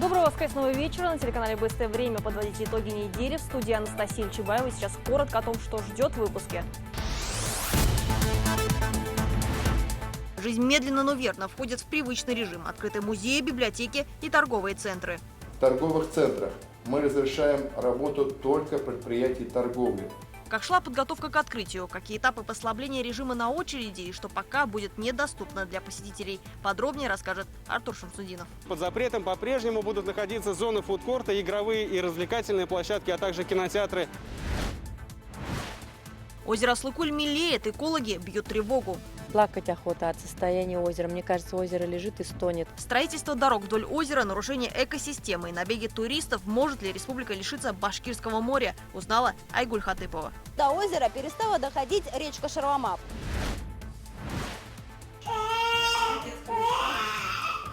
Доброго воскресного вечера. На телеканале БСТ время подводить итоги недели. В студии Анастасия Чебаева. Сейчас коротко о том, что ждет в выпуске. Жизнь медленно, но верно входит в привычный режим. Открыты музеи, библиотеки и торговые центры. В торговых центрах мы разрешаем работу только предприятий торговли. Как шла подготовка к открытию, какие этапы послабления режима на очереди и что пока будет недоступно для посетителей. Подробнее расскажет Артур Шамсудинов. Под запретом по-прежнему будут находиться зоны фудкорта, игровые и развлекательные площадки, а также кинотеатры. Озеро Слыкуль мелеет, экологи бьют тревогу. Плакать охота от состояния озера. Мне кажется, озеро лежит и стонет. Строительство дорог вдоль озера, нарушение экосистемы и набеги туристов. Может ли республика лишиться Башкирского моря, узнала Айгуль Хатыпова. До озера перестала доходить речка Шарвамап.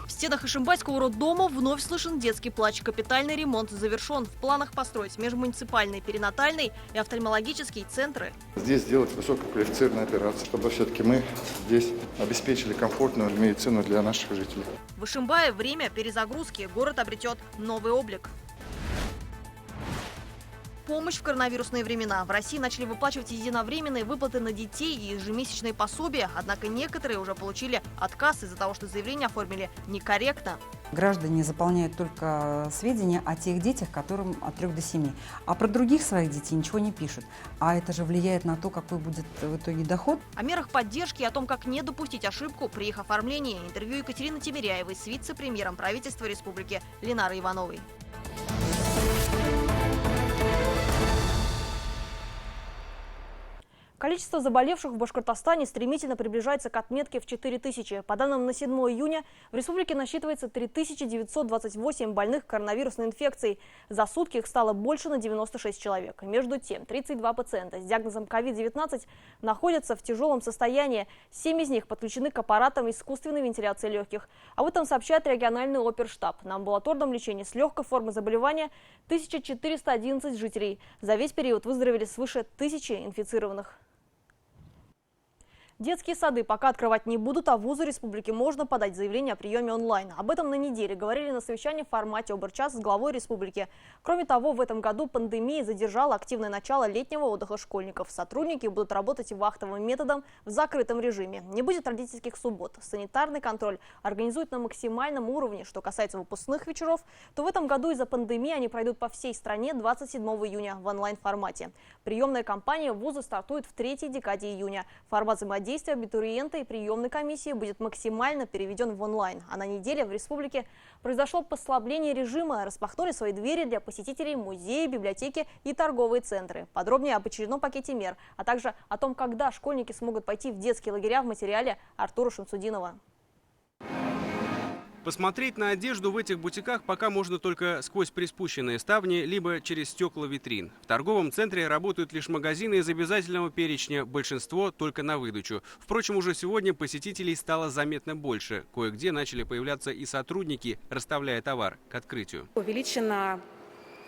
В стенах Ишимбайского роддома вновь слышен детский плач. Капитальный ремонт завершен. В планах построить межмуниципальные, перинатальные и офтальмологические центры. Здесь сделать высококвалифицированную операцию, чтобы все-таки мы здесь обеспечили комфортную медицину для наших жителей. В Ишимбае время перезагрузки. Город обретет новый облик. Помощь в коронавирусные времена. В России начали выплачивать единовременные выплаты на детей и ежемесячные пособия. Однако некоторые уже получили отказ из-за того, что заявление оформили некорректно. Граждане заполняют только сведения о тех детях, которым от 3 до 7. А про других своих детей ничего не пишут. А это же влияет на то, какой будет в итоге доход. О мерах поддержки и о том, как не допустить ошибку при их оформлении. Интервью Екатерины Тимиряевой с вице-премьером правительства республики Ленарой Ивановой. Количество заболевших в Башкортостане стремительно приближается к отметке в 4000. По данным на 7 июня в республике насчитывается 3928 больных коронавирусной инфекцией. За сутки их стало больше на 96 человек. Между тем, 32 пациента с диагнозом COVID-19 находятся в тяжелом состоянии. 7 из них подключены к аппаратам искусственной вентиляции легких. Об этом сообщает региональный оперштаб. На амбулаторном лечении с легкой формой заболевания 1411 жителей. За весь период выздоровели свыше 1000 инфицированных. Детские сады пока открывать не будут, а в вузы республики можно подать заявление о приеме онлайн. Об этом на неделе говорили на совещании в формате «Оберчас» с главой республики. Кроме того, в этом году пандемия задержала активное начало летнего отдыха школьников. Сотрудники будут работать вахтовым методом в закрытом режиме. Не будет родительских суббот. Санитарный контроль организуют на максимальном уровне. Что касается выпускных вечеров, то в этом году из-за пандемии они пройдут по всей стране 27 июня в онлайн-формате. Приемная кампания в вузы стартует в 3-й декаде июня. Формат взаимодействия абитуриента и приемной комиссии будет максимально переведен в онлайн. А на неделе в республике произошло послабление режима. Распахнули свои двери для посетителей музеи, библиотеки и торговые центры. Подробнее об очередном пакете мер, а также о том, когда школьники смогут пойти в детские лагеря в материале Артура Шамсудинова. Посмотреть на одежду в этих бутиках пока можно только сквозь приспущенные ставни, либо через стекла витрин. В торговом центре работают лишь магазины из обязательного перечня, большинство только на выдачу. Впрочем, уже сегодня посетителей стало заметно больше. Кое-где начали появляться и сотрудники, расставляя товар к открытию. Увеличена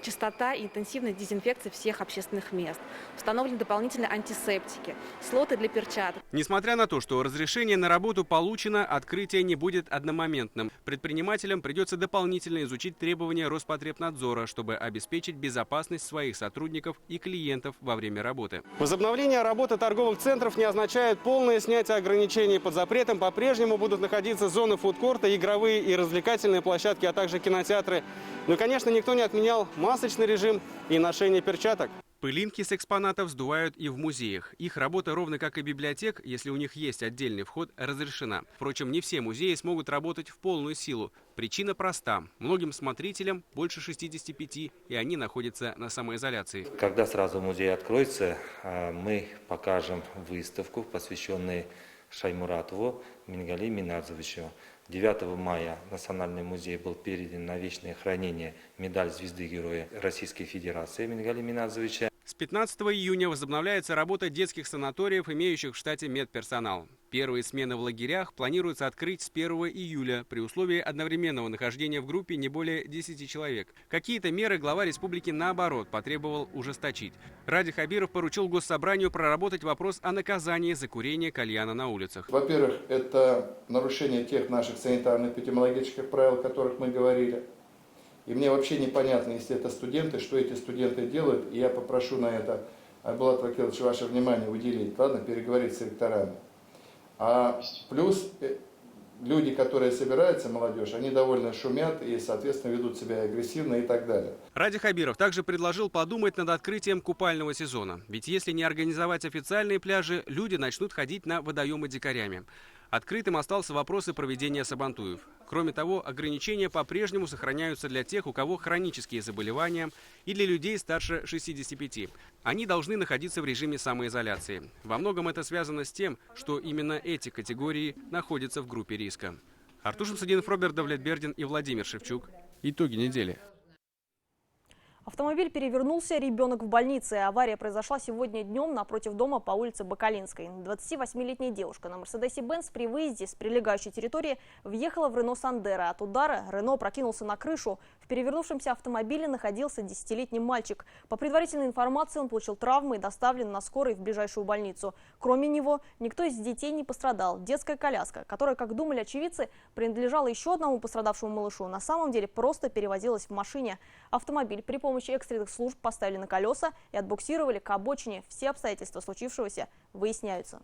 частота и интенсивность дезинфекции всех общественных мест. Установлены дополнительные антисептики, слоты для перчаток. Несмотря на то, что разрешение на работу получено, открытие не будет одномоментным. Предпринимателям придется дополнительно изучить требования Роспотребнадзора, чтобы обеспечить безопасность своих сотрудников и клиентов во время работы. Возобновление работы торговых центров не означает полное снятие ограничений. Под запретом по-прежнему будут находиться зоны фудкорта, игровые и развлекательные площадки, а также кинотеатры. Но, конечно, никто не отменял масочный режим и ношение перчаток. Пылинки с экспонатов сдувают и в музеях. Их работа, ровно как и библиотек, если у них есть отдельный вход, разрешена. Впрочем, не все музеи смогут работать в полную силу. Причина проста. Многим смотрителям больше 65, и они находятся на самоизоляции. Когда сразу музей откроется, мы покажем выставку, посвященную Шаймуратову Мингали Минадзовичу. 9 мая Национальный музей был передан на вечное хранение медаль звезды Героя Российской Федерации Мингали Минадзовича. С 15 июня возобновляется работа детских санаториев, имеющих в штате медперсонал. Первые смены в лагерях планируется открыть с 1 июля при условии одновременного нахождения в группе не более 10 человек. Какие-то меры глава республики, наоборот, потребовал ужесточить. Ради Хабиров поручил Госсобранию проработать вопрос о наказании за курение кальяна на улицах. Во-первых, это нарушение тех наших санитарно-эпидемиологических правил, о которых мы говорили. И мне вообще непонятно, если это студенты, что эти студенты делают. И я попрошу на это Айбулат Вакилович ваше внимание уделить, ладно, переговорить с ректорами. А плюс люди, которые собираются, молодежь, они довольно шумят и, соответственно, ведут себя агрессивно и так далее. Ради Хабиров также предложил подумать над открытием купального сезона. Ведь если не организовать официальные пляжи, люди начнут ходить на водоемы дикарями. Открытым остался вопрос и проведения сабантуев. Кроме того, ограничения по-прежнему сохраняются для тех, у кого хронические заболевания, и для людей старше 65. Они должны находиться в режиме самоизоляции. Во многом это связано с тем, что именно эти категории находятся в группе риска. Артур Шамсудинов, Роберт Давлетбердин и Владимир Шевчук. Итоги недели. Автомобиль перевернулся, ребенок в больнице. Авария произошла сегодня днем напротив дома по улице Бакалинской. 28-летняя девушка на Мерседесе-Бенц при выезде с прилегающей территории въехала в Рено Сандеро. От удара Рено прокинулся на крышу. В перевернувшемся автомобиле находился 10-летний мальчик. По предварительной информации, он получил травмы и доставлен на скорой в ближайшую больницу. Кроме него, никто из детей не пострадал. Детская коляска, которая, как думали очевидцы, принадлежала еще одному пострадавшему малышу, на самом деле просто перевозилась в машине. Автомобиль при помощи экстренных служб поставили на колеса и отбуксировали к обочине. Все обстоятельства случившегося выясняются.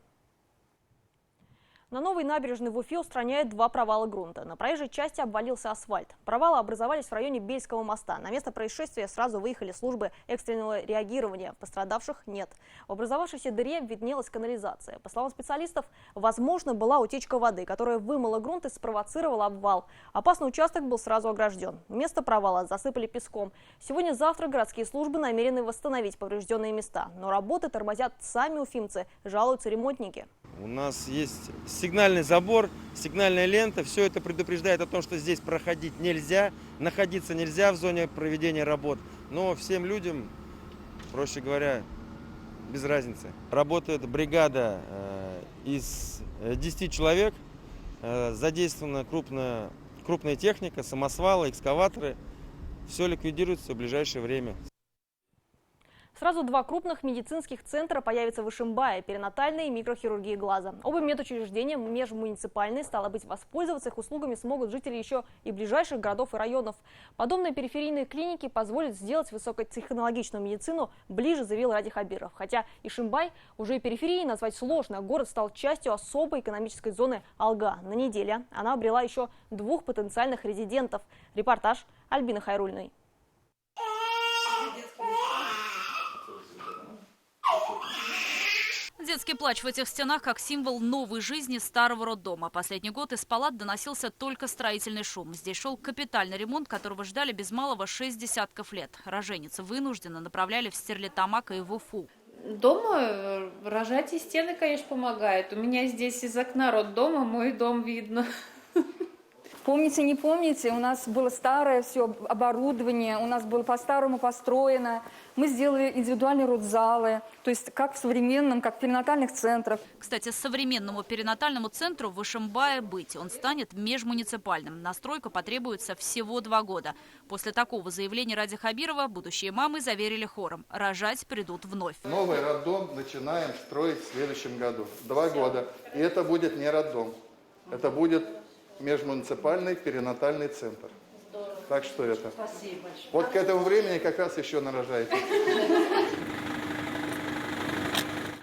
На новой набережной в Уфе устраняют два провала грунта. На проезжей части обвалился асфальт. Провалы образовались в районе Бельского моста. На место происшествия сразу выехали службы экстренного реагирования. Пострадавших нет. В образовавшейся дыре виднелась канализация. По словам специалистов, возможно, была утечка воды, которая вымыла грунт и спровоцировала обвал. Опасный участок был сразу огражден. Место провала засыпали песком. Сегодня-завтра городские службы намерены восстановить поврежденные места. Но работы тормозят сами уфимцы, жалуются ремонтники. У нас есть сигнальный забор, сигнальная лента. Все это предупреждает о том, что здесь проходить нельзя, находиться нельзя в зоне проведения работ. Но всем людям, проще говоря, без разницы. Работает бригада из 10 человек. Задействована крупная техника, самосвалы, экскаваторы. Все ликвидируется в ближайшее время. Сразу два крупных медицинских центра появятся в Ишимбае – перинатальной и микрохирургии глаза. Оба медучреждения межмуниципальные, стало быть, воспользоваться их услугами смогут жители еще и ближайших городов и районов. Подобные периферийные клиники позволят сделать высокотехнологичную медицину ближе, заявил Ради Хабиров. Хотя Ишимбай уже и периферией назвать сложно. Город стал частью особой экономической зоны Алга. На неделе она обрела еще двух потенциальных резидентов. Репортаж Альбины Хайрульной. Детский плач в этих стенах как символ новой жизни старого роддома. Последний год из палат доносился только строительный шум. Здесь шел капитальный ремонт, которого ждали без малого 6 десятков лет. Роженицы вынужденно направляли в Стерлитамак и в Уфу. Дома рожать и стены, конечно, помогают. У меня здесь из окна роддома мой дом видно. Помните, не помните, у нас было старое все оборудование, у нас было по-старому построено. Мы сделали индивидуальные родзалы, то есть как в современном, как в перинатальных центрах. Кстати, современному перинатальному центру в Ишимбае быть. Он станет межмуниципальным. Настройка потребуется всего 2 года. После такого заявления Ради Хабирова будущие мамы заверили хором – рожать придут вновь. Новый роддом начинаем строить в следующем году. 2 года. И это будет не роддом. Это будет межмуниципальный перинатальный центр. Здорово. Так что это. Спасибо большое. Вот к этому времени как раз еще нарожаете.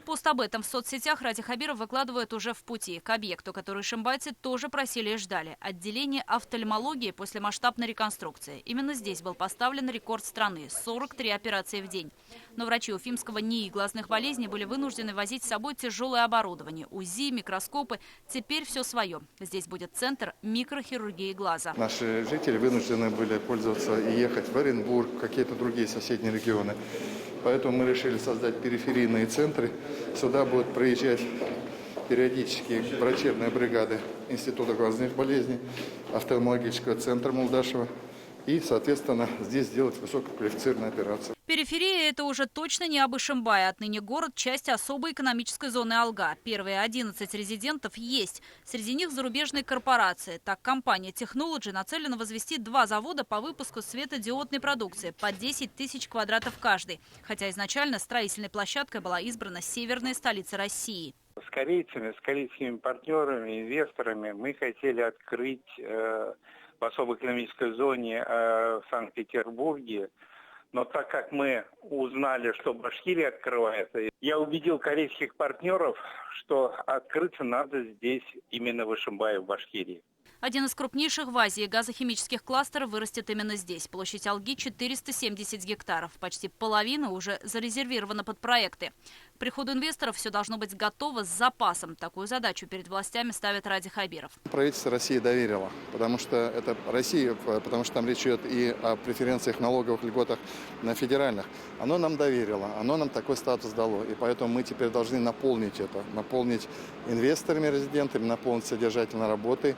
Пост об этом в соцсетях Ради Хабиров выкладывает уже в пути. К объекту, который ишимбайцы тоже просили и ждали. Отделение офтальмологии после масштабной реконструкции. Именно здесь был поставлен рекорд страны – 43 операции в день. Но врачи Уфимского НИИ глазных болезней были вынуждены возить с собой тяжелое оборудование. УЗИ, микроскопы. Теперь все свое. Здесь будет центр микрохирургии глаза. Наши жители вынуждены были пользоваться и ехать в Оренбург, в какие-то другие соседние регионы. Поэтому мы решили создать периферийные центры. Сюда будут приезжать периодически врачебные бригады Института глазных болезней, офтальмологического центра Молдашева. И, соответственно, здесь сделать высококвалифицированную операцию. Периферия – это уже точно не об Ишимбае. Отныне город – часть особой экономической зоны Алга. Первые 11 резидентов есть. Среди них зарубежные корпорации. Так, компания Technology нацелена возвести 2 завода по выпуску светодиодной продукции по 10 тысяч квадратов каждый. Хотя изначально строительной площадкой была избрана северная столица России. С корейцами, с корейскими партнерами, инвесторами мы хотели открыть в особой экономической зоне в Санкт-Петербурге. Но так как мы узнали, что Башкирия открывается, я убедил корейских партнеров, что открыться надо здесь, именно в Ишимбае, в Башкирии. Один из крупнейших в Азии газохимических кластеров вырастет именно здесь. Площадь Алги 470 гектаров. Почти половина уже зарезервирована под проекты. К приходу инвесторов все должно быть готово с запасом. Такую задачу перед властями ставит Ради Хабиров. Правительство России доверило, потому что это Россия, потому что там речь идет и о преференциях, налоговых льготах на федеральных. Оно нам доверило, оно нам такой статус дало. И поэтому мы теперь должны наполнить это, наполнить инвесторами, резидентами, наполнить содержательной работой.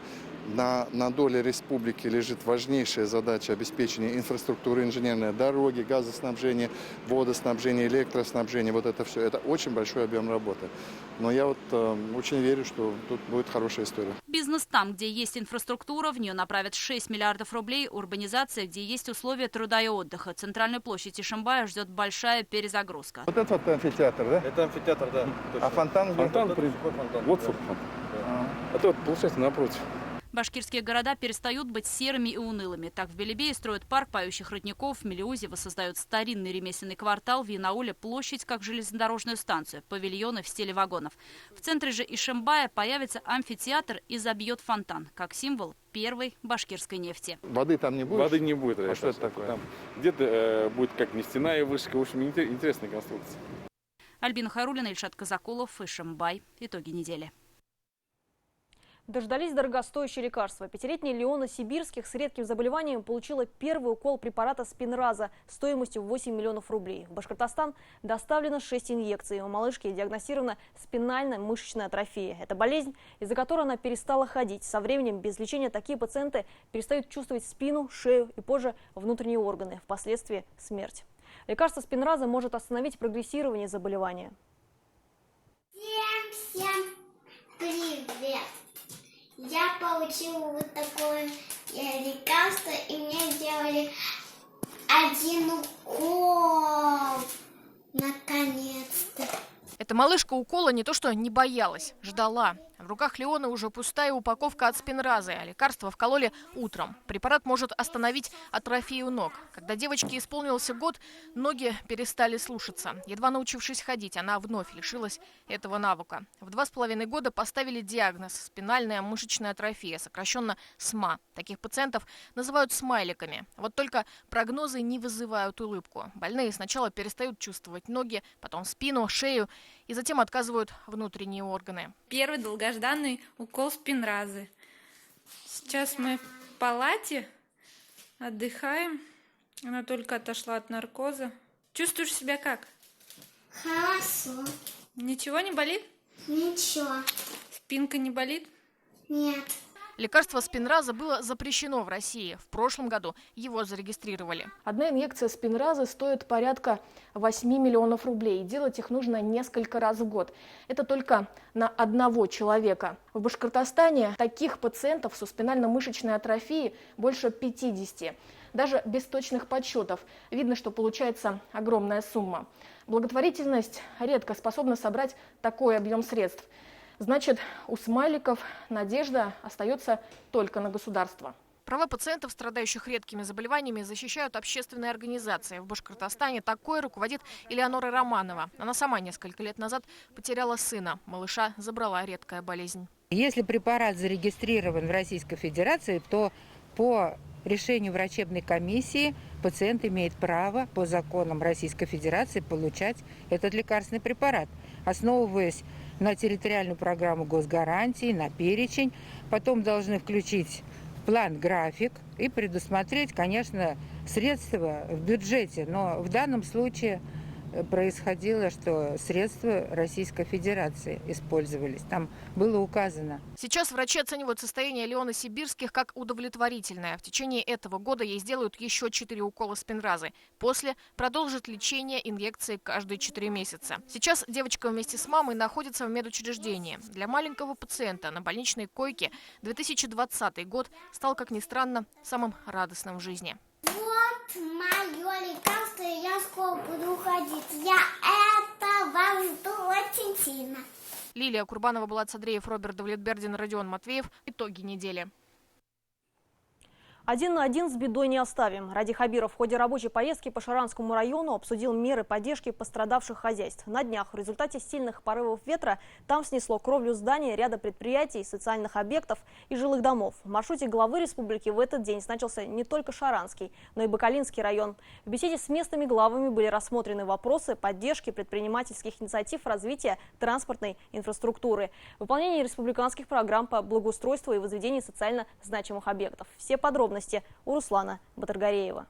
На доле республики лежит важнейшая задача обеспечения инфраструктуры инженерной, дороги, газоснабжения, водоснабжения, электроснабжения. Вот это все. Это очень большой объем работы. Но я очень верю, что тут будет хорошая история. Бизнес там, где есть инфраструктура, в нее направят 6 миллиардов рублей. Урбанизация, где есть условия труда и отдыха. Центральную площадь Ишимбая ждет большая перезагрузка. Вот это вот амфитеатр, да? Это амфитеатр, да. А фонтан? Фонтан. Вот фонтан. Это вот получается напротив. Башкирские города перестают быть серыми и унылыми. Так в Белебее строят парк поющих родников, в Мелиузе воссоздают старинный ремесленный квартал, в Янауле площадь как железнодорожную станцию, павильоны в стиле вагонов. В центре же Ишимбая появится амфитеатр и забьет фонтан, как символ первой башкирской нефти. Воды там не будет? Воды не будет. А что это такое? Там где-то будет как нефтяная вышка. В общем, интересная конструкция. Альбина Хайруллина, Ильшат Казакулов, Ишимбай. Итоги недели. Дождались дорогостоящие лекарства. Пятилетняя Леона Сибирских с редким заболеванием получила первый укол препарата Спинраза стоимостью 8 миллионов рублей. В Башкортостан доставлено 6 инъекций. У малышки диагностирована спинальная мышечная атрофия. Это болезнь, из-за которой она перестала ходить. Со временем без лечения такие пациенты перестают чувствовать спину, шею и позже внутренние органы. Впоследствии смерть. Лекарство Спинраза может остановить прогрессирование заболевания. Всем привет! Я получила вот такое лекарство, и мне сделали 1 укол. Наконец-то. Эта малышка укола не то что не боялась, ждала. В руках Леоны уже пустая упаковка от Спинразы, а лекарство вкололи утром. Препарат может остановить атрофию ног. Когда девочке исполнился год, ноги перестали слушаться. Едва научившись ходить, она вновь лишилась этого навыка. В 2,5 года поставили диагноз – спинальная мышечная атрофия, сокращенно СМА. Таких пациентов называют смайликами. Вот только прогнозы не вызывают улыбку. Больные сначала перестают чувствовать ноги, потом спину, шею и затем отказывают внутренние органы. Первый долгожданный укол Спинразы. Сейчас мы в палате отдыхаем. Она только отошла от наркоза. Чувствуешь себя как? Хорошо. Ничего не болит? Ничего. Спинка не болит? Нет. Лекарство Спинраза было запрещено в России. В прошлом году его зарегистрировали. Одна инъекция Спинразы стоит порядка 8 миллионов рублей. Делать их нужно несколько раз в год. Это только на одного человека. В Башкортостане таких пациентов со спинально-мышечной атрофией больше 50. Даже без точных подсчетов видно, что получается огромная сумма. Благотворительность редко способна собрать такой объем средств. Значит, у смайликов надежда остается только на государство. Права пациентов, страдающих редкими заболеваниями, защищают общественные организации. В Башкортостане такой руководит Элеонора Романова. Она сама несколько лет назад потеряла сына. Малыша забрала редкая болезнь. Если препарат зарегистрирован в Российской Федерации, то по решению врачебной комиссии пациент имеет право по законам Российской Федерации получать этот лекарственный препарат, основываясь на территориальную программу госгарантии, на перечень. Потом должны включить план-график и предусмотреть, конечно, средства в бюджете. Но в данном случае происходило, что средства Российской Федерации использовались. Там было указано. Сейчас врачи оценивают состояние Леоны Сибирских как удовлетворительное. В течение этого года ей сделают еще 4 укола Спинразы. После продолжат лечение инъекции каждые 4 месяца. Сейчас девочка вместе с мамой находится в медучреждении. Для маленького пациента на больничной койке 2020 год стал, как ни странно, самым радостным в жизни. Вот мое лекарство, и я скоро буду уходить. Я этого жду очень сильно. Лилия Курбанова, Булат Садреев, Роберт Давлетбердин, Родион Матвеев. Итоги недели. Один на один с бедой не оставим. Ради Хабиров в ходе рабочей поездки по Шаранскому району обсудил меры поддержки пострадавших хозяйств. На днях в результате сильных порывов ветра там снесло кровлю зданий ряда предприятий, социальных объектов и жилых домов. В маршруте главы республики в этот день значился не только Шаранский, но и Бакалинский район. В беседе с местными главами были рассмотрены вопросы поддержки предпринимательских инициатив развития транспортной инфраструктуры, выполнения республиканских программ по благоустройству и возведению социально значимых объектов. Все подробности у Руслана Батыргареева.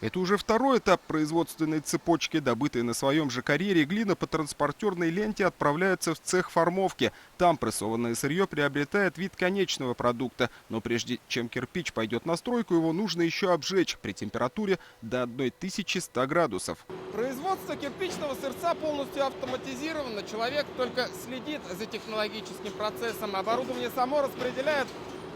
Это уже второй этап производственной цепочки. Добытая на своем же карьере глина по транспортерной ленте отправляется в цех формовки. Там прессованное сырье приобретает вид конечного продукта. Но прежде чем кирпич пойдет на стройку, его нужно еще обжечь при температуре до 1100 градусов. Производство кирпичного сырца полностью автоматизировано. Человек только следит за технологическим процессом. Оборудование само распределяет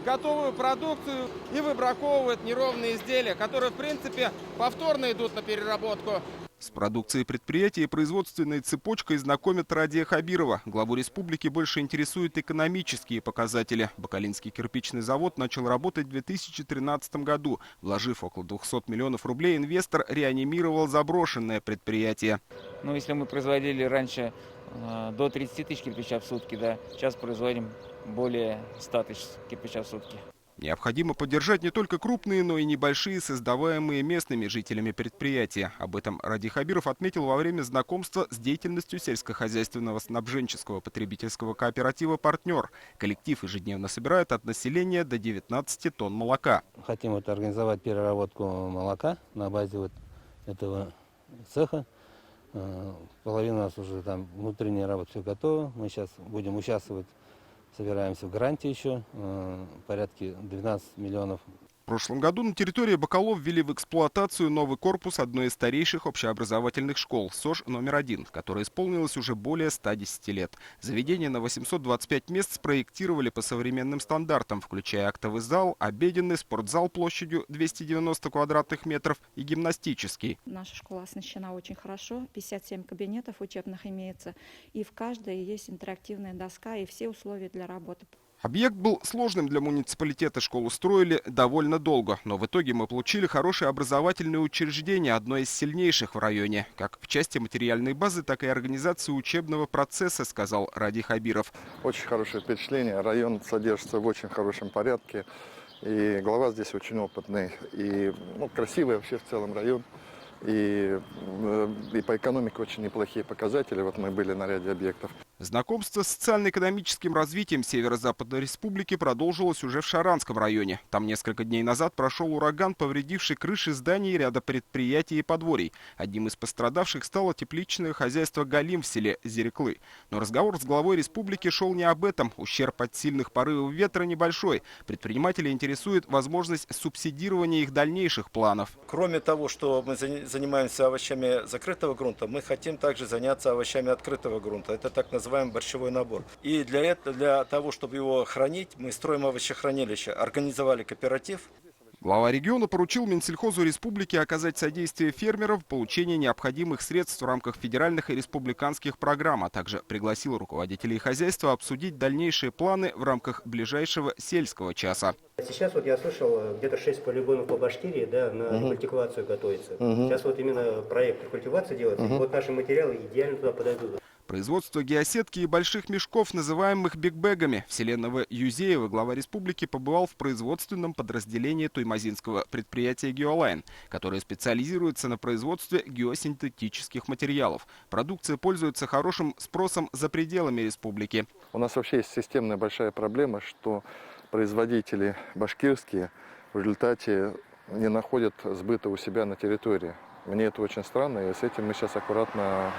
готовую продукцию и выбраковывает неровные изделия, которые, в принципе, повторно идут на переработку. С продукцией предприятия и производственной цепочкой знакомят Радия Хабирова. Главу республики больше интересуют экономические показатели. Бакалинский кирпичный завод начал работать в 2013 году. Вложив около 200 миллионов рублей, инвестор реанимировал заброшенное предприятие. Если мы производили раньше до 30 тысяч кирпича в сутки, да, сейчас производим более 100 тысяч кирпича в сутки. Необходимо поддержать не только крупные, но и небольшие, создаваемые местными жителями предприятия. Об этом Радий Хабиров отметил во время знакомства с деятельностью сельскохозяйственного снабженческого потребительского кооператива «Партнер». Коллектив ежедневно собирает от населения до 19 тонн молока. Хотим организовать переработку молока на базе этого цеха. Половина у нас уже там внутренняя работа, все готово. Мы сейчас будем участвовать. Собираемся в гранте еще, порядка 12 миллионов. В прошлом году на территории Бакалов ввели в эксплуатацию новый корпус одной из старейших общеобразовательных школ СОЖ номер 1, которая исполнилась уже более 110 лет. Заведение на 825 мест спроектировали по современным стандартам, включая актовый зал, обеденный, спортзал площадью 290 квадратных метров и гимнастический. Наша школа оснащена очень хорошо, 57 кабинетов учебных имеется, и в каждой есть интерактивная доска и все условия для работы. Объект был сложным для муниципалитета, школу строили довольно долго, но в итоге мы получили хорошее образовательное учреждение, одно из сильнейших в районе, как в части материальной базы, так и организации учебного процесса, сказал Радий Хабиров. Очень хорошее впечатление, район содержится в очень хорошем порядке, и глава здесь очень опытный, и красивый вообще в целом район. И по экономике очень неплохие показатели. Вот мы были на ряде объектов. Знакомство с социально-экономическим развитием Северо-Западной Республики продолжилось уже в Шаранском районе. Там несколько дней назад прошел ураган, повредивший крыши зданий ряда предприятий и подворий. Одним из пострадавших стало тепличное хозяйство «Галим» в селе Зереклы. Но разговор с главой республики шел не об этом. Ущерб от сильных порывов ветра небольшой. Предпринимателей интересует возможность субсидирования их дальнейших планов. Кроме того, что мы занимаемся овощами закрытого грунта, мы хотим также заняться овощами открытого грунта. Это так называемый борщевой набор. И для того, чтобы его хранить, мы строим овощехранилище, организовали кооператив. Глава региона поручил Минсельхозу республики оказать содействие фермерам в получении необходимых средств в рамках федеральных и республиканских программ, а также пригласил руководителей хозяйства обсудить дальнейшие планы в рамках ближайшего сельского часа. Сейчас я слышал, где-то 6 полигонов по Башкирии, на рекультивацию готовится. Сейчас именно проект рекультивации делается. И наши материалы идеально туда подойдут. Производство геосетки и больших мешков, называемых бигбэгами. В селе Новоюзеево глава республики побывал в производственном подразделении туймазинского предприятия «Геолайн», которое специализируется на производстве геосинтетических материалов. Продукция пользуется хорошим спросом за пределами республики. У нас вообще есть системная большая проблема, что производители башкирские в результате не находят сбыта у себя на территории. Мне это очень странно, и с этим мы сейчас аккуратно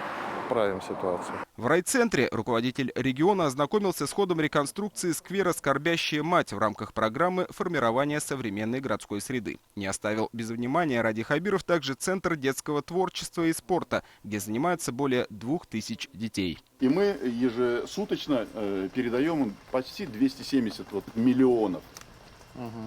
правим ситуацию. В райцентре руководитель региона ознакомился с ходом реконструкции сквера «Скорбящая мать» в рамках программы формирования современной городской среды. Не оставил без внимания Радий Хабиров также Центр детского творчества и спорта, где занимаются более 2000 детей. И мы ежесуточно передаем им почти 270 миллионов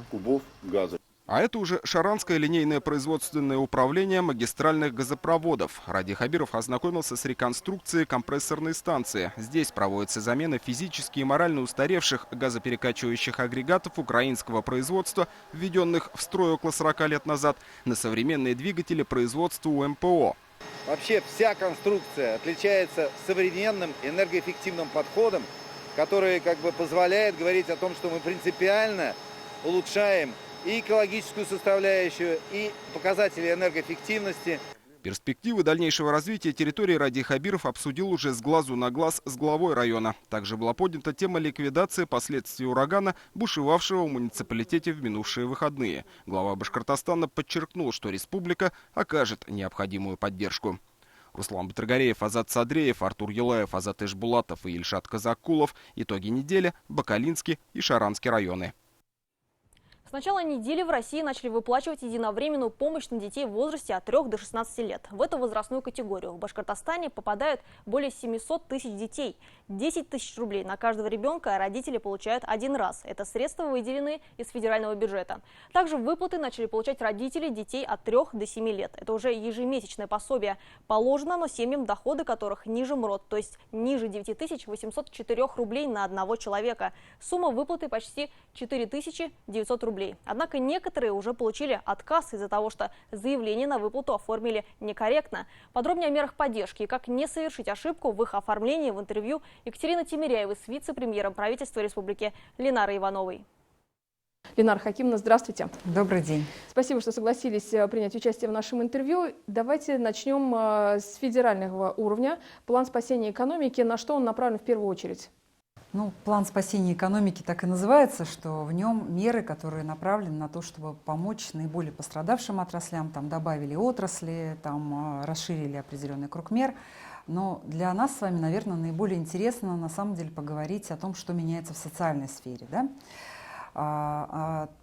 кубов газа. А это уже Шаранское линейное производственное управление магистральных газопроводов. Ради Хабиров ознакомился с реконструкцией компрессорной станции. Здесь проводится замена физически и морально устаревших газоперекачивающих агрегатов украинского производства, введенных в строй около 40 лет назад, на современные двигатели производства УМПО. Вообще вся конструкция отличается современным энергоэффективным подходом, который позволяет говорить о том, что мы принципиально улучшаем и экологическую составляющую, и показатели энергоэффективности. Перспективы дальнейшего развития территории Ради Хабиров обсудил уже с глазу на глаз с главой района. Также была поднята тема ликвидации последствий урагана, бушевавшего в муниципалитете в минувшие выходные. Глава Башкортостана подчеркнул, что республика окажет необходимую поддержку. Руслан Батыргареев, Азат Садреев, Артур Елаев, Азат Ишбулатов и Ильшат Казакулов. Итоги недели. Бакалинский и Шаранский районы. С начала недели в России начали выплачивать единовременную помощь на детей в возрасте от 3 до 16 лет. В эту возрастную категорию в Башкортостане попадают более 700 тысяч детей. 10 тысяч рублей на каждого ребенка родители получают один раз. Это средства, выделенные из федерального бюджета. Также выплаты начали получать родители детей от 3 до 7 лет. Это уже ежемесячное пособие. Положено оно семьям, доходы которых ниже МРОТ, то есть ниже 9804 рублей на одного человека. Сумма выплаты почти 4900 рублей. Однако некоторые уже получили отказ из-за того, что заявление на выплату оформили некорректно. Подробнее о мерах поддержки и как не совершить ошибку в их оформлении в интервью Екатерины Тимиряевой с вице-премьером правительства республики Ленарой Ивановой. Ленара Хакимовна, здравствуйте. Добрый день. Спасибо, что согласились принять участие в нашем интервью. Давайте начнем с федерального уровня. План спасения экономики, на что он направлен в первую очередь? План спасения экономики так и называется, что в нем меры, которые направлены на то, чтобы помочь наиболее пострадавшим отраслям, там добавили отрасли, там расширили определенный круг мер. Но для нас с вами, наверное, наиболее интересно на самом деле поговорить о том, что меняется в социальной сфере. Да?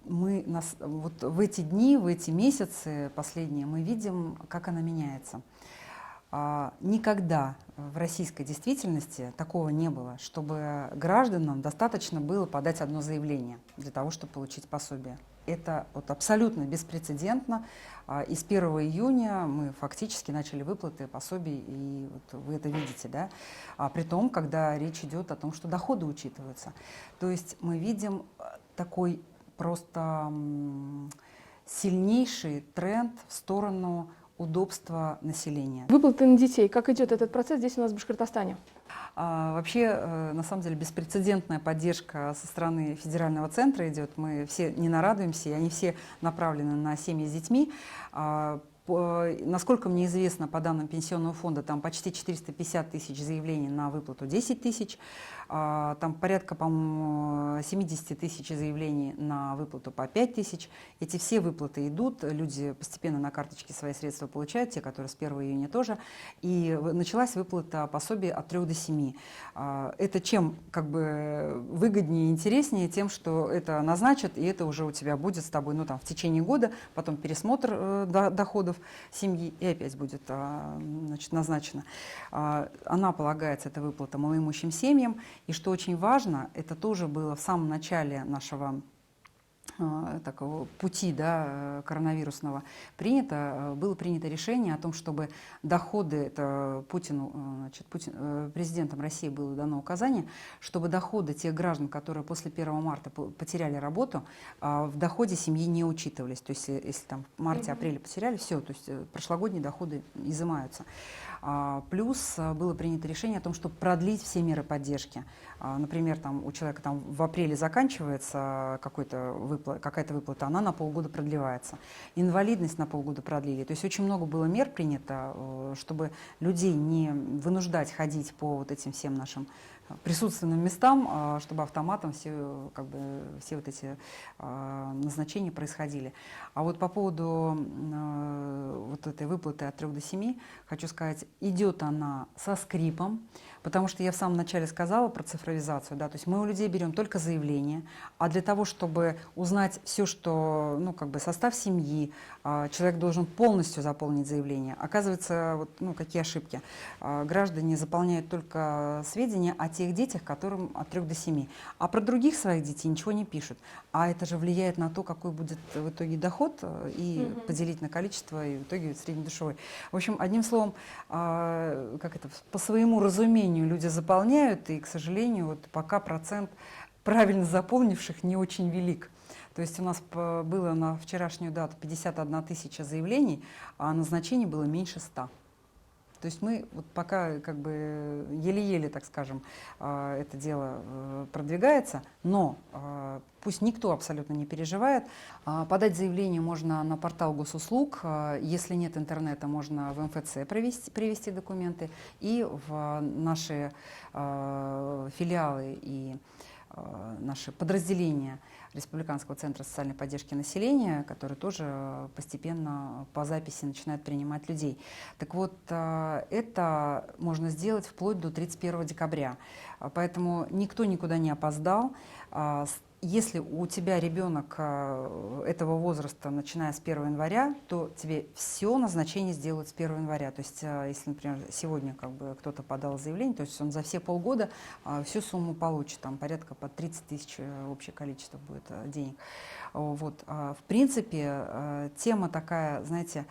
Вот в эти дни, в эти месяцы последние мы видим, как она меняется. Никогда в российской действительности такого не было, чтобы гражданам достаточно было подать одно заявление для того, чтобы получить пособие. Это абсолютно беспрецедентно. И с 1 июня мы фактически начали выплаты пособий, и вы это видите, да? При том, когда речь идет о том, что доходы учитываются. То есть мы видим такой просто сильнейший тренд в сторону удобства населения. Выплаты на детей. Как идет этот процесс здесь у нас в Башкортостане? Вообще, на самом деле, беспрецедентная поддержка со стороны федерального центра идет. Мы все не нарадуемся, и они все направлены на семьи с детьми. Насколько мне известно, по данным Пенсионного фонда, там почти 450 тысяч заявлений на выплату 10 тысяч. Там порядка, по-моему, 70 тысяч заявлений на выплату по 5 тысяч. Эти все выплаты идут, люди постепенно на карточке свои средства получают, те, которые с 1 июня тоже. И началась выплата пособия от 3 до 7. Это чем выгоднее и интереснее? Тем, что это назначат, и это уже у тебя будет с тобой в течение года, потом пересмотр доходов семьи, и опять будет назначена. Она полагается, эта выплата, малоимущим семьям. И что очень важно, это тоже было в самом начале нашего такого пути, да, коронавирусного, было принято решение о том, чтобы доходы, это президентом России было дано указание, чтобы доходы тех граждан, которые после 1 марта потеряли работу, в доходе семьи не учитывались. То есть если там в марте-апреле потеряли, все, то есть прошлогодние доходы изымаются. Плюс было принято решение о том, чтобы продлить все меры поддержки. Например, у человека в апреле заканчивается какая-то выплата, она на полгода продлевается. Инвалидность на полгода продлили. То есть очень много было мер принято, чтобы людей не вынуждать ходить по этим всем нашим присутственным местам, чтобы автоматом все эти назначения происходили. А вот по поводу этой выплаты от 3 до 7, хочу сказать, идет она со скрипом, потому что я в самом начале сказала про цифровизацию, да, то есть мы у людей берем только заявление, а для того, чтобы узнать все, что, состав семьи, человек должен полностью заполнить заявление. Оказывается, какие ошибки. Граждане заполняют только сведения о тех детях, которым от 3 до 7. А про других своих детей ничего не пишут. А это же влияет на то, какой будет в итоге доход, и поделить на количество, и в итоге среднедушевой. В общем, одним словом, по своему разумению люди заполняют, и, к сожалению, вот пока процент правильно заполнивших не очень велик. То есть у нас было на вчерашнюю дату 51 тысяча заявлений, а назначений было меньше 100. То есть мы вот пока как бы еле-еле, так скажем, это дело продвигается, но пусть никто абсолютно не переживает. Подать заявление можно на портал госуслуг, если нет интернета, можно в МФЦ привести документы, и в наши филиалы и наши подразделения Республиканского центра социальной поддержки населения, который тоже постепенно по записи начинает принимать людей. Так вот, это можно сделать вплоть до 31 декабря. Поэтому никто никуда не опоздал. Если у тебя ребенок этого возраста, начиная с 1 января, то тебе все назначение сделают с 1 января. То есть, если, например, сегодня кто-то подал заявление, то есть он за все полгода всю сумму получит, там порядка по 30 тысяч общее количество будет денег. Вот. В принципе, тема такая, знаете,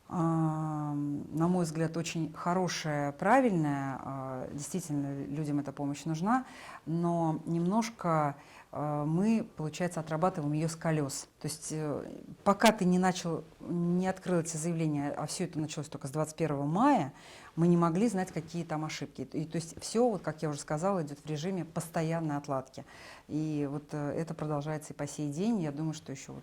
на мой взгляд, очень хорошая, правильная. Действительно, людям эта помощь нужна, но немножко мы, получается, отрабатываем ее с колес. То есть пока ты не открыл эти заявления, а все это началось только с 21 мая, мы не могли знать, какие там ошибки. И, то есть все, вот, как я уже сказала, идет в режиме постоянной отладки. И вот это продолжается и по сей день. Я думаю, что еще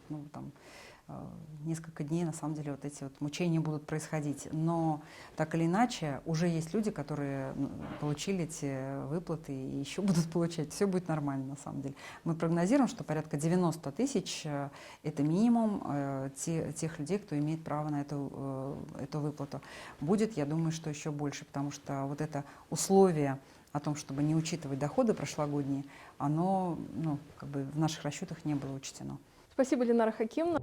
несколько дней, на самом деле, вот эти вот мучения будут происходить. Но так или иначе, уже есть люди, которые получили эти выплаты и еще будут получать. Все будет нормально, на самом деле. Мы прогнозируем, что порядка 90 тысяч – это минимум тех людей, кто имеет право на эту выплату. Будет, я думаю, что еще больше, потому что вот это условие о том, чтобы не учитывать доходы прошлогодние, оно в наших расчетах не было учтено. Спасибо, Ленара Хакимовна.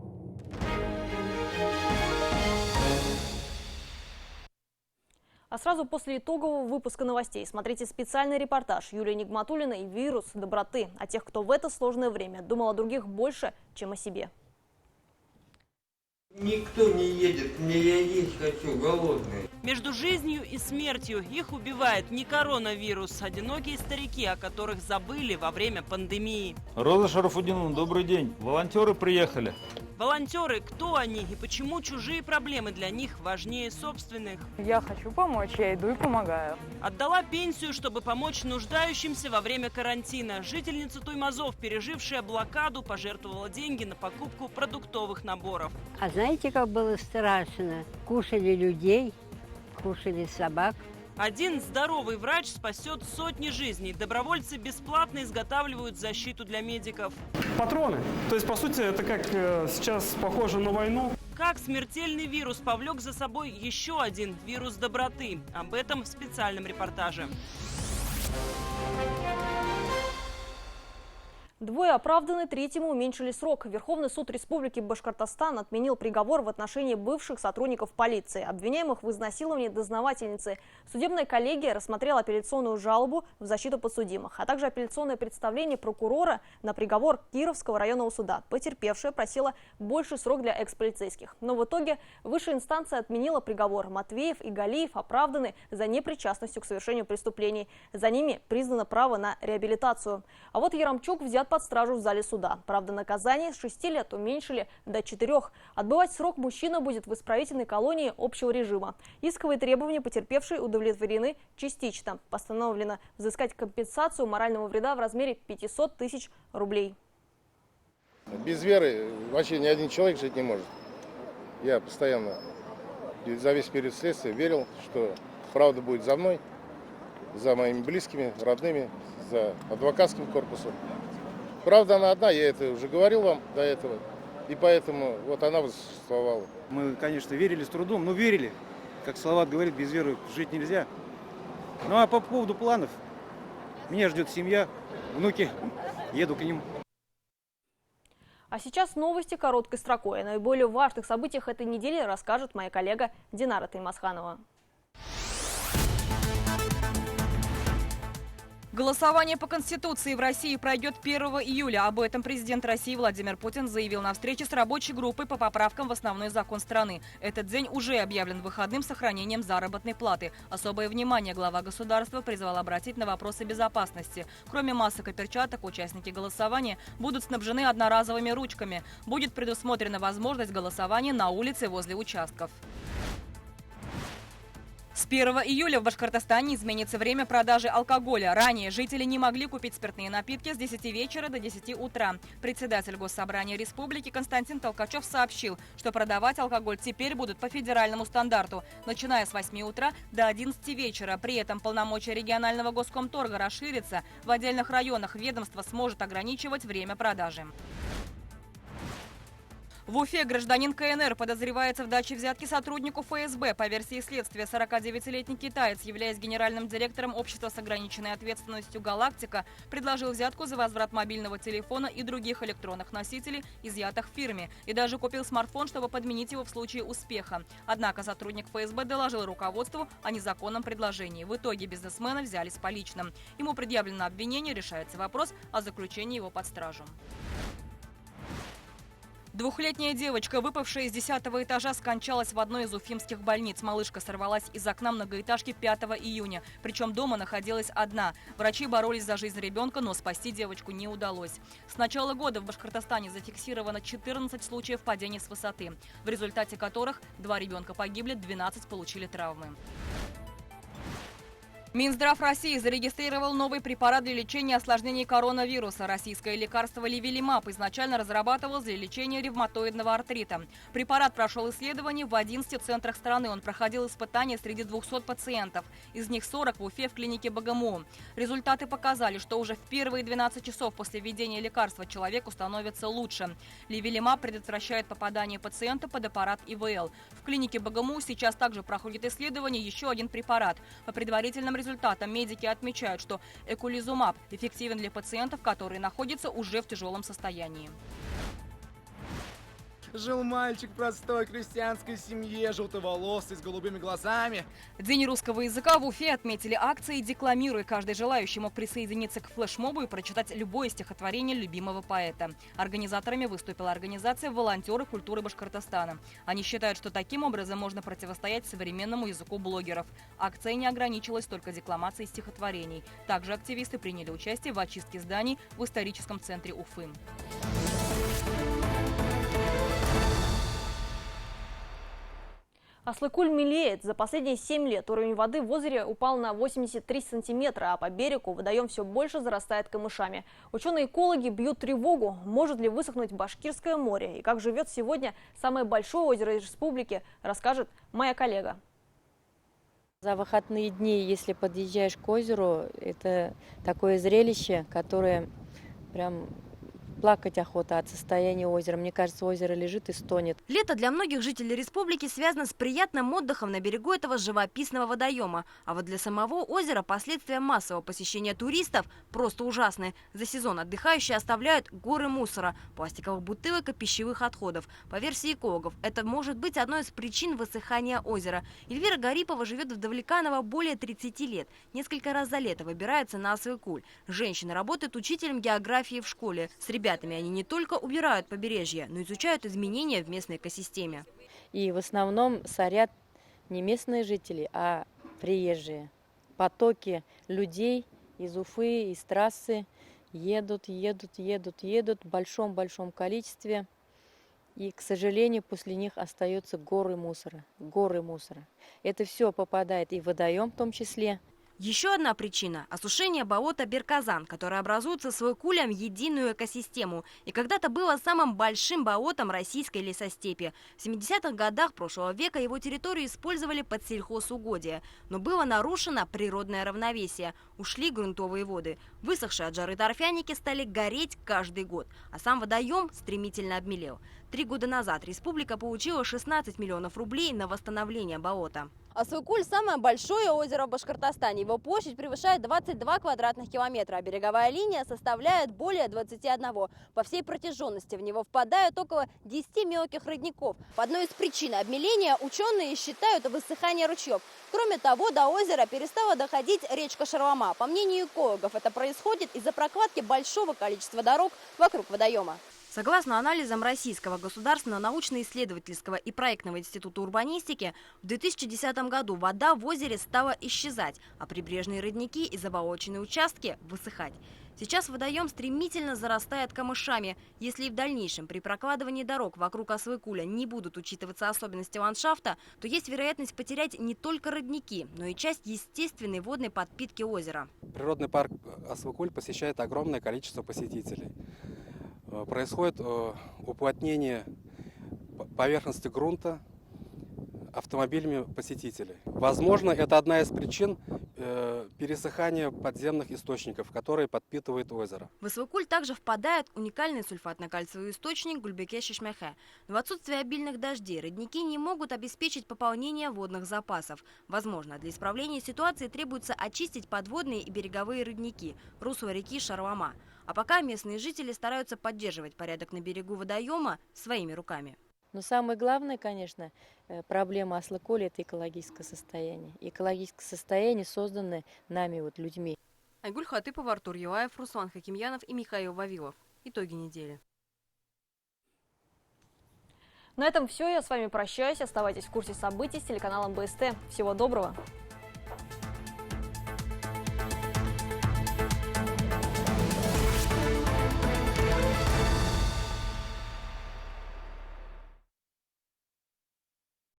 А сразу после итогового выпуска новостей смотрите специальный репортаж Юлии Нигматуллиной «Вирус доброты» о тех, кто в это сложное время думал о других больше, чем о себе. Никто не едет, мне я есть хочу, голодный. Между жизнью и смертью их убивает не коронавирус, одинокие старики, о которых забыли во время пандемии. Роза Шарафудиновна, добрый день. Волонтеры приехали. Волонтеры, кто они и почему чужие проблемы для них важнее собственных? Я хочу помочь, я иду и помогаю. Отдала пенсию, чтобы помочь нуждающимся во время карантина. Жительница Туймазов, пережившая блокаду, пожертвовала деньги на покупку продуктовых наборов. А знаете, как было страшно? Кушали людей, кушали собак. Один здоровый врач спасет сотни жизней. Добровольцы бесплатно изготавливают защиту для медиков. Патроны. То есть, по сути, это как сейчас похоже на войну. Как смертельный вирус повлек за собой еще один вирус доброты. Об этом в специальном репортаже. Двое оправданы, третьему уменьшили срок. Верховный суд Республики Башкортостан отменил приговор в отношении бывших сотрудников полиции, обвиняемых в изнасиловании дознавательницы. Судебная коллегия рассмотрела апелляционную жалобу в защиту подсудимых, а также апелляционное представление прокурора на приговор Кировского районного суда. Потерпевшая просила больший срок для экс-полицейских. Но в итоге высшая инстанция отменила приговор. Матвеев и Галиев оправданы за непричастностью к совершению преступлений. За ними признано право на реабилитацию. А вот Ярамчук взят под стражу в зале суда. Правда, наказание с 6 лет уменьшили до 4. Отбывать срок мужчина будет в исправительной колонии общего режима. Исковые требования потерпевшей удовлетворены частично. Постановлено взыскать компенсацию морального вреда в размере 500 тысяч рублей. Без веры вообще ни один человек жить не может. Я постоянно за весь период следствия верил, что правда будет за мной, за моими близкими, родными, за адвокатским корпусом. Правда, она одна, я это уже говорил вам до этого, и поэтому вот она восторжествовала. Мы, конечно, верили с трудом, но верили. Как Салават говорит, без веры жить нельзя. Ну а по поводу планов, меня ждет семья, внуки, еду к ним. А сейчас новости короткой строкой. О наиболее важных событиях этой недели расскажет моя коллега Динара Таймасханова. Голосование по Конституции в России пройдет 1 июля. Об этом президент России Владимир Путин заявил на встрече с рабочей группой по поправкам в основной закон страны. Этот день уже объявлен выходным с сохранением заработной платы. Особое внимание глава государства призвал обратить на вопросы безопасности. Кроме масок и перчаток, участники голосования будут снабжены одноразовыми ручками. Будет предусмотрена возможность голосования на улице возле участков. С 1 июля в Башкортостане изменится время продажи алкоголя. Ранее жители не могли купить спиртные напитки с 10 вечера до 10 утра. Председатель Госсобрания Республики Константин Толкачев сообщил, что продавать алкоголь теперь будут по федеральному стандарту, начиная с 8 утра до 11 вечера. При этом полномочия регионального госкомторга расширятся. В отдельных районах ведомство сможет ограничивать время продажи. В Уфе гражданин КНР подозревается в даче взятки сотруднику ФСБ. По версии следствия, 49-летний китаец, являясь генеральным директором общества с ограниченной ответственностью «Галактика», предложил взятку за возврат мобильного телефона и других электронных носителей, изъятых в фирме, и даже купил смартфон, чтобы подменить его в случае успеха. Однако сотрудник ФСБ доложил руководству о незаконном предложении. В итоге бизнесмена взяли с поличным. Ему предъявлено обвинение, решается вопрос о заключении его под стражу. Двухлетняя девочка, выпавшая из 10-го этажа, скончалась в одной из уфимских больниц. Малышка сорвалась из окна многоэтажки 5 июня. Причем дома находилась одна. Врачи боролись за жизнь ребенка, но спасти девочку не удалось. С начала года в Башкортостане зафиксировано 14 случаев падения с высоты, в результате которых 2 ребенка погибли, 12 получили травмы. Минздрав России зарегистрировал новый препарат для лечения осложнений коронавируса. Российское лекарство Ливелимаб изначально разрабатывалось для лечения ревматоидного артрита. Препарат прошел исследования в 11 центрах страны. Он проходил испытания среди 200 пациентов. Из них 40 в Уфе в клинике БГМУ. Результаты показали, что уже в первые 12 часов после введения лекарства человеку становится лучше. Ливелимаб предотвращает попадание пациента под аппарат ИВЛ. В клинике БГМУ сейчас также проходит исследование еще один препарат. По предварительным результатам медики отмечают, что экулизумаб эффективен для пациентов, которые находятся уже в тяжелом состоянии. Жил мальчик в простой крестьянской семье, желтоволосый, с голубыми глазами. День русского языка в Уфе отметили акцией «Декламируй». Каждый желающий мог присоединиться к флешмобу и прочитать любое стихотворение любимого поэта. Организаторами выступила организация «Волонтеры культуры Башкортостана». Они считают, что таким образом можно противостоять современному языку блогеров. Акция не ограничилась только декламацией стихотворений. Также активисты приняли участие в очистке зданий в историческом центре Уфы. Аслыкуль мелеет. За последние 7 лет уровень воды в озере упал на 83 сантиметра, а по берегу водоем все больше зарастает камышами. Ученые-экологи бьют тревогу, может ли высохнуть Башкирское море. И как живет сегодня самое большое озеро республики, расскажет моя коллега. За выходные дни, если подъезжаешь к озеру, это такое зрелище, которое прям... Плакать охота от состояния озера. Мне кажется, озеро лежит и стонет. Лето для многих жителей республики связано с приятным отдыхом на берегу этого живописного водоема. А вот для самого озера последствия массового посещения туристов просто ужасны. За сезон отдыхающие оставляют горы мусора, пластиковых бутылок и пищевых отходов. По версии экологов, это может быть одной из причин высыхания озера. Эльвира Гарипова живет в Давлеканово более 30 лет. Несколько раз за лето выбирается на Аслыкуль. Женщина работает учителем географии в школе. С ребятами они не только убирают побережье, но и изучают изменения в местной экосистеме. И в основном сорят не местные жители, а приезжие. Потоки людей из Уфы, из трассы едут в большом-большом количестве. И, к сожалению, после них остаются горы мусора. Это все попадает и в водоем в том числе. Еще одна причина – осушение болота Берказан, которое образуется с Аслыкулем в единую экосистему и когда-то было самым большим болотом российской лесостепи. В 70-х годах прошлого века его территорию использовали под сельхозугодия, но было нарушено природное равновесие, ушли грунтовые воды. Высохшие от жары торфяники стали гореть каждый год, а сам водоем стремительно обмелел. 3 года назад республика получила 16 миллионов рублей на восстановление болота. Аслыкуль – самое большое озеро в Башкортостане. Его площадь превышает 22 квадратных километра, а береговая линия составляет более 21. По всей протяженности в него впадают около 10 мелких родников. По одной из причин обмеления ученые считают высыхание ручьев. Кроме того, до озера перестала доходить речка Шарлама. По мнению экологов, это происходит из-за прокладки большого количества дорог вокруг водоема. Согласно анализам Российского государственного научно-исследовательского и проектного института урбанистики, в 2010 году вода в озере стала исчезать, а прибрежные родники и заболоченные участки высыхать. Сейчас водоем стремительно зарастает камышами. Если и в дальнейшем при прокладывании дорог вокруг Аслыкуля не будут учитываться особенности ландшафта, то есть вероятность потерять не только родники, но и часть естественной водной подпитки озера. Природный парк Аслыкуль посещает огромное количество посетителей. Происходит уплотнение поверхности грунта автомобилями посетителей. Возможно, это одна из причин пересыхания подземных источников, которые подпитывают озеро. В Аслыкуль также впадает уникальный сульфатно-кальциевый источник Гульбеке-Шишмехе. Но в отсутствие обильных дождей родники не могут обеспечить пополнение водных запасов. Возможно, для исправления ситуации требуется очистить подводные и береговые родники, русло реки Шарлама. А пока местные жители стараются поддерживать порядок на берегу водоема своими руками. Но самое главное, конечно, проблема Аслыкуля – это экологическое состояние. Экологическое состояние, созданное нами, людьми. Айгуль Хатыпова, Артур Юлаев, Руслан Хакимьянов и Михаил Вавилов. Итоги недели. На этом все. Я с вами прощаюсь. Оставайтесь в курсе событий с телеканалом БСТ. Всего доброго.